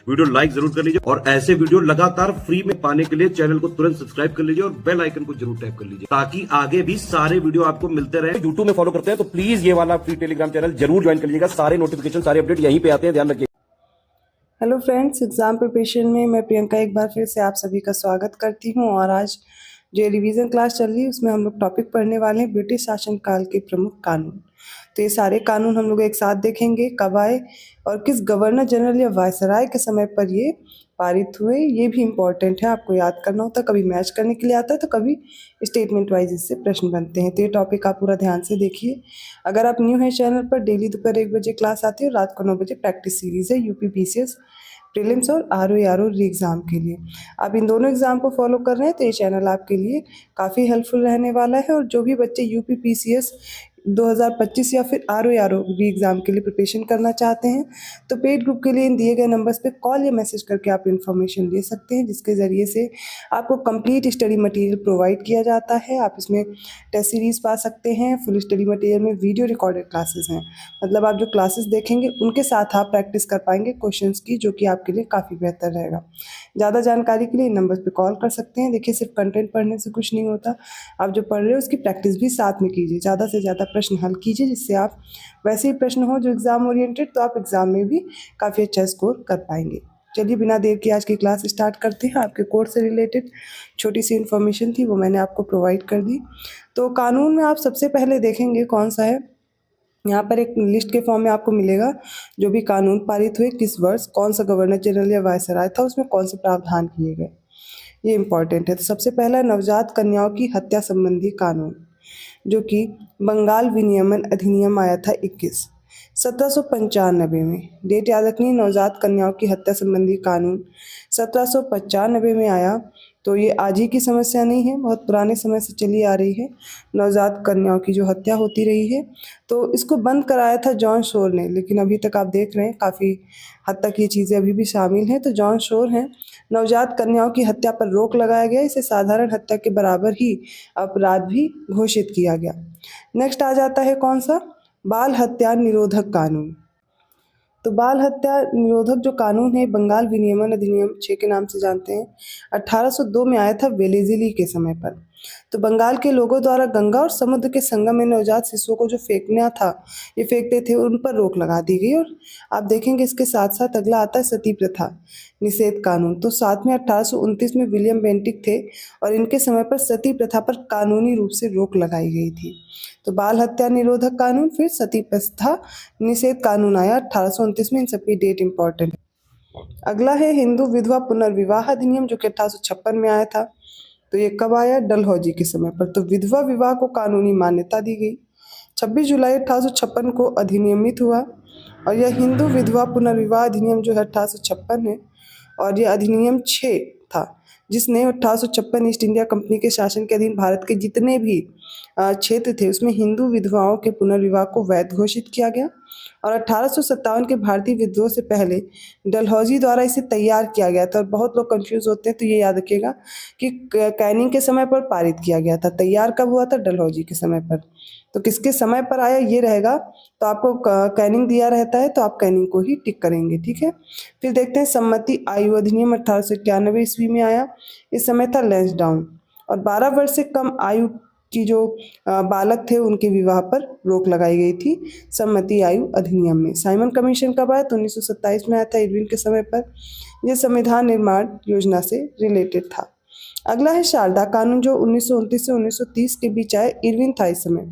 Video like जरूर कर लीजिए और ऐसे वीडियो लगातार फ्री में पाने के लिए चैनल को तुरंत सब्सक्राइब कर लीजिए और बेल आइकन को जरूर टैप कर लीजिए ताकि आगे भी सारे वीडियो आपको मिलते रहे। यूट्यूब में फॉलो करते हैं तो प्लीज ये वाला फ्री टेलीग्राम चैनल जरूर ज्वाइन कर लीजिएगा। सारे नोटिफिकेशन सारे अपडेट यहीं पे आते हैं, ध्यान रखिए। हेलो फ्रेंड्स, एग्जाम प्रिपरेशन में मैं प्रियंका एक बार फिर से आप सभी का स्वागत करती हूं। और आज जो रिवीजन क्लास चल रही है उसमें हम लोग टॉपिक पढ़ने वाले हैं ब्रिटिश शासनकाल के प्रमुख कानून। तो ये सारे कानून हम लोग एक साथ देखेंगे, कब आए और किस गवर्नर जनरल या वायसराय के समय पर ये पारित हुए। ये भी इम्पोर्टेंट है, आपको याद करना होता है। कभी मैच करने के लिए आता है तो कभी स्टेटमेंट वाइज इससे प्रश्न बनते हैं। तो ये टॉपिक आप पूरा ध्यान से देखिए। अगर आप न्यू है चैनल पर, डेली दोपहर 1 बजे क्लास आती है और रात को 9 बजे प्रैक्टिस सीरीज है यूपी पीसीएस प्रीलिम्स और आरओ री एग्ज़ाम के लिए। आप इन दोनों एग्ज़ाम को फॉलो कर रहे हैं तो ये चैनल आपके लिए काफ़ी हेल्पफुल रहने वाला है। और जो भी बच्चे यूपी पीसीएस 2025 या फिर आरओ री एग्ज़ाम के लिए प्रिपरेशन करना चाहते हैं तो पेड ग्रुप के लिए इन दिए गए नंबर्स पे कॉल या मैसेज करके आप इन्फॉर्मेशन ले सकते हैं, जिसके ज़रिए से आपको कंप्लीट स्टडी मटेरियल प्रोवाइड किया जाता है। आप इसमें टेस्ट सीरीज़ पा सकते हैं। फुल स्टडी मटेरियल में वीडियो रिकॉर्डेड क्लासेस हैं, मतलब आप जो क्लासेस देखेंगे उनके साथ आप प्रैक्टिस कर पाएंगे क्वेश्चंस की, जो कि आपके लिए काफ़ी बेहतर रहेगा। ज़्यादा जानकारी के लिए इन नंबर्स पे कॉल कर सकते हैं। देखिए, सिर्फ कंटेंट पढ़ने से कुछ नहीं होता, आप जो पढ़ रहे हो उसकी प्रैक्टिस भी साथ में कीजिए। ज़्यादा से ज़्यादा प्रश्न हल कीजिए, जिससे आप वैसे ही प्रश्न हो जो एग्ज़ाम ओरिएंटेड, तो आप एग्ज़ाम में भी काफ़ी अच्छा स्कोर कर पाएंगे। चलिए बिना देर के आज की क्लास स्टार्ट करते हैं। आपके कोर्स से रिलेटेड छोटी सी इन्फॉर्मेशन थी, वो मैंने आपको प्रोवाइड कर दी। तो कानून में आप सबसे पहले देखेंगे कौन सा है। यहाँ पर एक लिस्ट के फॉर्म में आपको मिलेगा जो भी कानून पारित हुए, किस वर्ष, कौन सा गवर्नर जनरल या वायसराय था, उसमें कौन से प्रावधान किए गए, ये इंपॉर्टेंट है। तो सबसे पहला नवजात कन्याओं की हत्या संबंधी कानून, जो कि बंगाल विनियमन अधिनियम आया था 1795 में। डेट याद रखनी है, नवजात कन्याओं की हत्या संबंधी कानून 1795 में आया। तो ये आज ही की समस्या नहीं है, बहुत पुराने समय से चली आ रही है नवजात कन्याओं की जो हत्या होती रही है। तो इसको बंद कराया था जॉन शोर ने, लेकिन अभी तक आप देख रहे हैं काफ़ी हद तक ये चीज़ें अभी भी शामिल हैं। तो जॉन शोर हैं, नवजात कन्याओं की हत्या पर रोक लगाया गया। इसे साधारण हत्या के बराबर ही अपराध भी घोषित किया गया। नेक्स्ट आ जाता है कौन सा, बाल हत्या निरोधक कानून। तो बाल हत्या निरोधक जो कानून है, बंगाल विनियमन अधिनियम 6 के नाम से जानते हैं, 1802 में आया था वेलेज़ली के समय पर। तो बंगाल के लोगों द्वारा गंगा और समुद्र के संगम में नवजात शिशुओं को जो फेंकना था, ये फेंकते थे, उन पर रोक लगा दी गई। और आप देखेंगे इसके साथ साथ अगला आता है सती प्रथा निषेध कानून। तो साथ में 1829 में विलियम बेंटिक थे और इनके समय पर सती प्रथा पर कानूनी रूप से रोक लगाई गई थी। तो बाल हत्या निरोधक कानून, फिर सती प्रथा निषेध कानून आया 1829 में। इन सबकी डेट इंपॉर्टेंट है। अगला है हिंदू विधवा पुनर्विवाह अधिनियम, जो कि 1856 में आया था। तो ये कब आया, डलहौजी के समय पर। तो विधवा विवाह को कानूनी मान्यता दी गई। 26 जुलाई 1856 को अधिनियमित हुआ। और यह हिंदू विधवा पुनर्विवाह अधिनियम जो है 1856 है, और यह अधिनियम 6 था, जिसने 1856 ईस्ट इंडिया कंपनी के शासन के अधीन भारत के जितने भी क्षेत्र थे उसमें हिंदू विधवाओं के पुनर्विवाह को वैध घोषित किया गया। और 1857 के भारतीय विद्रोह से पहले डलहौजी द्वारा इसे तैयार किया गया था। और बहुत लोग कंफ्यूज होते हैं, तो ये याद रखिएगा कि कैनिंग के समय पर पारित किया गया था। तैयार कब हुआ था, डलहौजी के समय पर। तो किसके समय पर आया ये रहेगा, तो आपको कैनिंग दिया रहता है तो आप कैनिंग को ही टिक करेंगे, ठीक है। फिर देखते हैं सम्मति आयु अधिनियम 1891 ईस्वी में आया। इस समय था लैंसडाउन, और 12 वर्ष से कम आयु की जो बालक थे उनके विवाह पर रोक लगाई गई थी सम्मति आयु अधिनियम में। साइमन कमीशन कब आया, तो 1927 में आया था, इरविन के समय पर। यह संविधान निर्माण योजना से रिलेटेड था। अगला है शारदा कानून, जो 1929 से 1930 के बीच आया, इरविन था इस समय।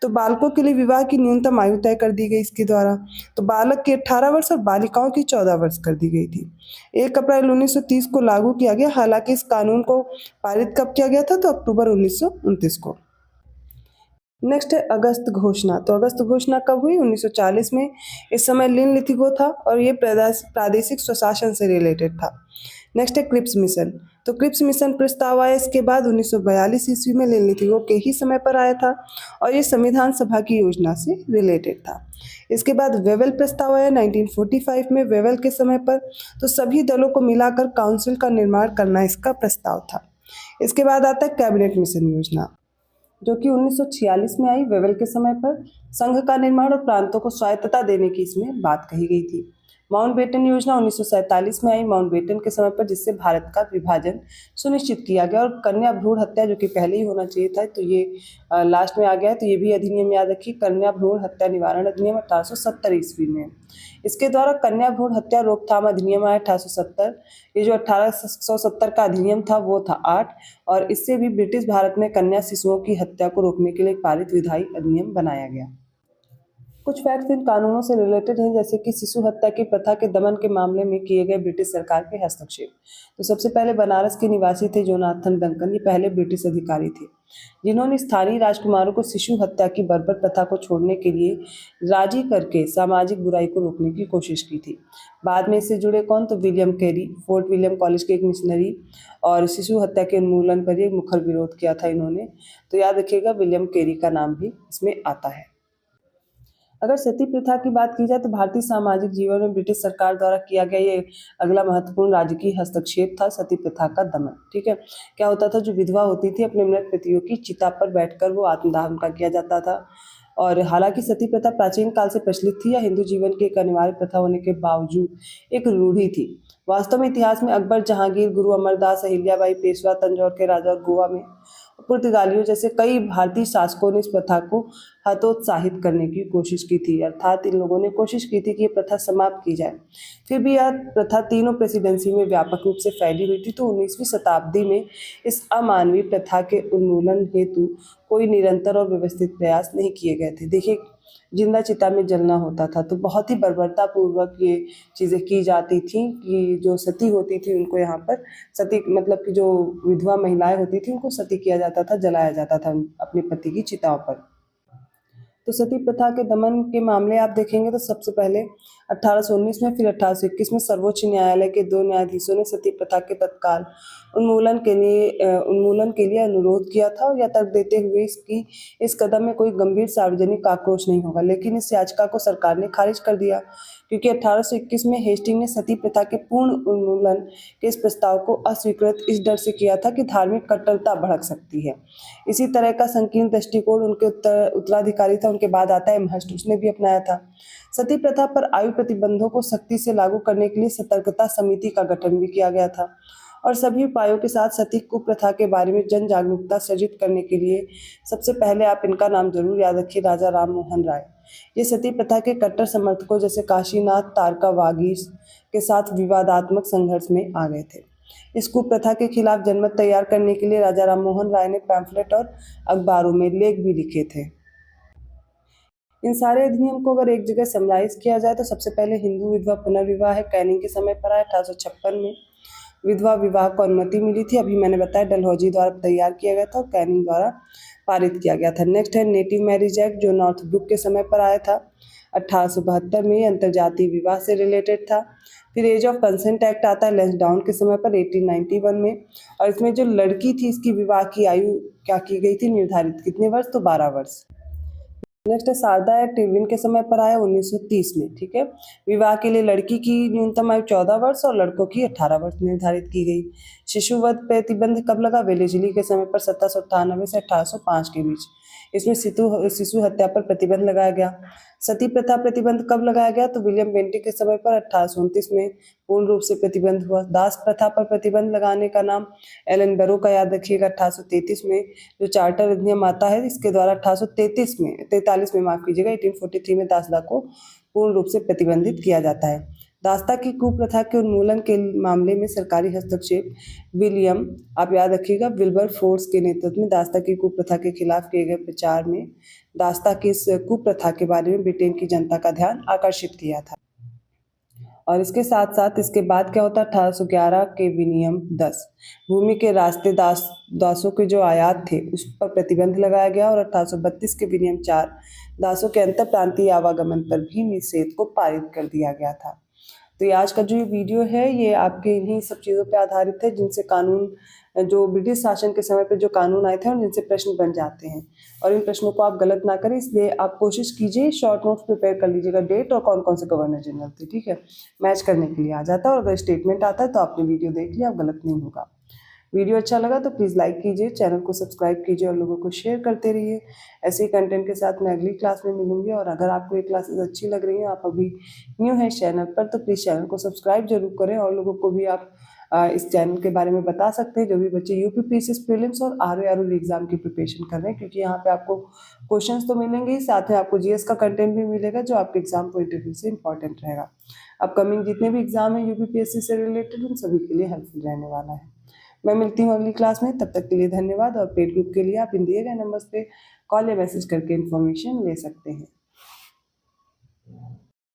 तो बालकों के लिए विवाह की न्यूनतम आयु तय कर दी गई इसके द्वारा। तो बालक की 18 वर्ष और बालिकाओं की 14 वर्ष कर दी गई थी। 1 अप्रैल 1930 को लागू किया गया। हालांकि इस कानून को पारित कब किया गया था, तो अक्टूबर 1929 को। नेक्स्ट है अगस्त घोषणा। तो अगस्त घोषणा कब हुई, 1940 में। इस समय लिन लिथिगो था और ये प्रादेशिक स्वशासन से रिलेटेड था। नेक्स्ट है क्रिप्स मिशन। तो क्रिप्स मिशन प्रस्ताव आया इसके बाद 1942 ईस्वी में, लिन लिथिगो के ही समय पर आया था, और ये संविधान सभा की योजना से रिलेटेड था। इसके बाद वेवेल प्रस्ताव आया 1945 में, वेवेल के समय पर। तो सभी दलों को मिलाकर काउंसिल का निर्माण करना इसका प्रस्ताव था। इसके बाद आता है कैबिनेट मिशन योजना, जो कि 1946 में आई, वेवेल के समय पर। संघ का निर्माण और प्रांतों को स्वायत्तता देने की इसमें बात कही गई थी। माउंटबेटन योजना 1947 में आई माउंटबेटन के समय पर, जिससे भारत का विभाजन सुनिश्चित किया गया। और कन्या भ्रूण हत्या, जो कि पहले ही होना चाहिए था, तो ये लास्ट में आ गया है, तो ये भी अधिनियम याद रखिए, कन्या भ्रूण हत्या निवारण अधिनियम 1870 ईस्वी में। इसके द्वारा कन्या भ्रूण हत्या रोकथाम अधिनियम आया 1870। ये जो 1870 का अधिनियम था वो था 8, और इससे भी ब्रिटिश भारत में कन्या शिशुओं की हत्या को रोकने के लिए एक पारित विधायी अधिनियम बनाया गया। कुछ फैक्ट्स इन कानूनों से रिलेटेड हैं, जैसे कि शिशु हत्या की प्रथा के दमन के मामले में किए गए ब्रिटिश सरकार के हस्तक्षेप। तो सबसे पहले बनारस के निवासी थे जोनाथन डंकन, ये पहले ब्रिटिश अधिकारी थे, जिन्होंने स्थानीय राजकुमारों को शिशु हत्या की बर्बर प्रथा को छोड़ने के लिए राजी करके सामाजिक बुराई को रोकने की कोशिश की थी। बाद में इससे जुड़े कौन, तो William Carey, fort William college के एक मिशनरी, और शिशु हत्या के उन्मूलन पर एक मुखर विरोध किया था इन्होंने। तो याद रखिएगा, विलियम कैरी का नाम भी इसमें आता है। अगर सती प्रथा की बात की जाए तो भारतीय सामाजिक जीवन में ब्रिटिश सरकार द्वारा किया गया ये अगला महत्वपूर्ण राजकीय हस्तक्षेप था, सती प्रथा का दमन। ठीक है, क्या होता था, जो विधवा होती थी अपने मृत पतियों की चिता पर बैठकर वो आत्मदाह उनका किया जाता था। और हालांकि सती प्रथा प्राचीन काल से प्रचलित थी या हिंदू जीवन की एक अनिवार्य प्रथा होने के बावजूद एक रूढ़ी थी। वास्तव में इतिहास में अकबर, जहांगीर, गुरु अमरदास, अहिल्याबाई, पेशवा, तंजौर के राजा और गोवा में पुर्तगालियों जैसे कई भारतीय शासकों ने इस प्रथा को हतोत्साहित करने की कोशिश की थी, अर्थात इन लोगों ने कोशिश की थी कि ये प्रथा समाप्त की जाए। फिर भी यह प्रथा तीनों प्रेसिडेंसी में व्यापक रूप से फैली हुई थी। तो 19वीं शताब्दी में इस अमानवीय प्रथा के उन्मूलन हेतु कोई निरंतर और व्यवस्थित प्रयास नहीं किए गए थे। देखिए, जिंदा चिता में जलना होता था, तो बहुत ही बर्बरता पूर्वक ये चीज़ें की जाती थी कि जो सती होती थी उनको यहाँ पर सती मतलब कि जो विधवा महिलाएं होती थी उनको सती किया जाता था, जलाया जाता था अपने पति की चिताओं पर। तो सती प्रथा के दमन के मामले आप देखेंगे तो सबसे पहले 1819 में, फिर 1821 में सर्वोच्च न्यायालय के 2 न्यायाधीशों ने सती प्रथा के तत्काल उन्मूलन के लिए अनुरोध किया था, और यह तर्क देते हुए इस कदम में कोई गंभीर सार्वजनिक आक्रोश नहीं होगा। लेकिन इस याचिका को सरकार ने खारिज कर दिया, क्योंकि 1821 में हेस्टिंग ने सती प्रथा के पूर्ण उन्मूलन के इस प्रस्ताव को अस्वीकृत इस डर से किया था कि धार्मिक कट्टरता भड़क सकती है। इसी तरह का संकीर्ण दृष्टिकोण उनके उत्तराधिकारी था, उनके बाद आता है एमहर्स्ट, उसने भी अपनाया था। सती प्रथा पर आयु प्रतिबंधों को सख्ती से लागू करने के लिए सतर्कता समिति का गठन भी किया गया था, और सभी उपायों के साथ सती कुप्रथा के बारे में जन जागरूकता सृजित करने के लिए सबसे पहले आप इनका नाम जरूर याद रखिए, राजा राम मोहन राय। ये सती प्रथा के कट्टर समर्थकों जैसे काशीनाथ तारका वागीश के साथ विवादात्मक संघर्ष में आ गए थे। इस कुप्रथा के खिलाफ जनमत तैयार करने के लिए राजा राम मोहन राय ने पैम्फलेट और अखबारों में लेख भी लिखे थे। इन सारे अधिनियम को अगर एक जगह समराइज किया जाए तो सबसे पहले हिंदू विधवा पुनर्विवाह है, कैनिंग के समय पर आया 1856 में। विधवा विवाह को अनुमति मिली थी, अभी मैंने बताया डलहौजी द्वारा तैयार किया गया था और कैनिंग द्वारा पारित किया गया था। नेक्स्ट है नेटिव मैरिज एक्ट, जो नॉर्थब्रुक के समय पर आया था 1872 में, अंतरजातीय विवाह से रिलेटेड था। फिर एज ऑफ कंसेंट एक्ट आता है लैंसडाउन के समय पर 1891 में, और इसमें जो लड़की थी इसकी विवाह की आयु क्या की गई थी निर्धारित, कितने वर्ष, तो 12 वर्ष। नेक्स्ट है शारदा एक्ट, इरविन के समय पर आया 1930 में। ठीक है, विवाह के लिए लड़की की न्यूनतम आयु 14 वर्ष और लड़कों की 18 वर्ष निर्धारित की गई। शिशुवध प्रतिबंध कब लगा, वेलेजली के समय पर 1798 से 1805 के बीच। इसमें शिशु हत्या पर प्रतिबंध लगाया गया। सती प्रथा प्रतिबंध कब लगाया गया, तो विलियम बेंटिक के समय पर 1829 में पूर्ण रूप से प्रतिबंध हुआ। दास प्रथा पर प्रतिबंध लगाने का नाम एलन बैरो का याद रखिएगा। 1833 में जो चार्टर अधिनियम आता है इसके द्वारा 1843 में माफ कीजिएगा 1843 में दासता को पूर्ण रूप से प्रतिबंधित किया जाता है। दासता की कुप्रथा के उन्मूलन के मामले में सरकारी हस्तक्षेप विलियम, आप याद रखिएगा, विल्बर फोर्स के नेतृत्व में दासता की कुप्रथा के खिलाफ किए गए प्रचार में दासता की इस कुप्रथा के बारे में ब्रिटेन की जनता का ध्यान आकर्षित किया था। और इसके साथ साथ इसके बाद क्या होता है, 1811 के विनियम 10 भूमि के रास्ते दासों के जो आयात थे उस पर प्रतिबंध लगाया गया, और 1832 के विनियम 4 दासों के अंतर प्रांतीय आवागमन पर भी निषेध को पारित कर दिया गया था। तो ये आज का जो वीडियो है ये आपके इन्हीं सब चीज़ों पे आधारित है जिनसे कानून, जो ब्रिटिश शासन के समय पे जो कानून आए थे और जिनसे प्रश्न बन जाते हैं, और इन प्रश्नों को आप गलत ना करें, इसलिए आप कोशिश कीजिए शॉर्ट नोट्स प्रिपेयर कर लीजिएगा, डेट और कौन कौन से गवर्नर जनरल थे। ठीक है, मैच करने के लिए आ जाता है, और अगर स्टेटमेंट आता है तो आपने वीडियो देख लिया, आप गलत नहीं होगा। वीडियो अच्छा लगा तो प्लीज़ लाइक कीजिए, चैनल को सब्सक्राइब कीजिए और लोगों को शेयर करते रहिए। ऐसे ही कंटेंट के साथ मैं अगली क्लास में मिलूंगी। और अगर आपको ये क्लासेस अच्छी लग रही हैं, आप अभी न्यू हैं चैनल पर, तो प्लीज़ चैनल को सब्सक्राइब जरूर करें और लोगों को भी आप इस चैनल के बारे में बता सकते हैं, जो भी बच्चे यूपी पीसीएस प्रीलिम्स और आरओ एग्जाम की प्रिपरेशन कर रहे हैं, क्योंकि यहाँ पे आपको क्वेश्चंस तो मिलेंगे ही, साथ में आपको जीएस का कंटेंट भी मिलेगा जो आपके एग्जाम पॉइंट ऑफ व्यू से इंपॉर्टेंट रहेगा। अपकमिंग जितने भी एग्जाम है यूपीपीएससी से रिलेटेड, उन सभी के लिए हेल्पफुल रहने वाला है। मैं मिलती हूँ अगली क्लास में, तब तक के लिए धन्यवाद। और पेड ग्रुप के लिए आप इन दिए गए नंबर्स पे कॉल या मैसेज करके इन्फॉर्मेशन ले सकते हैं।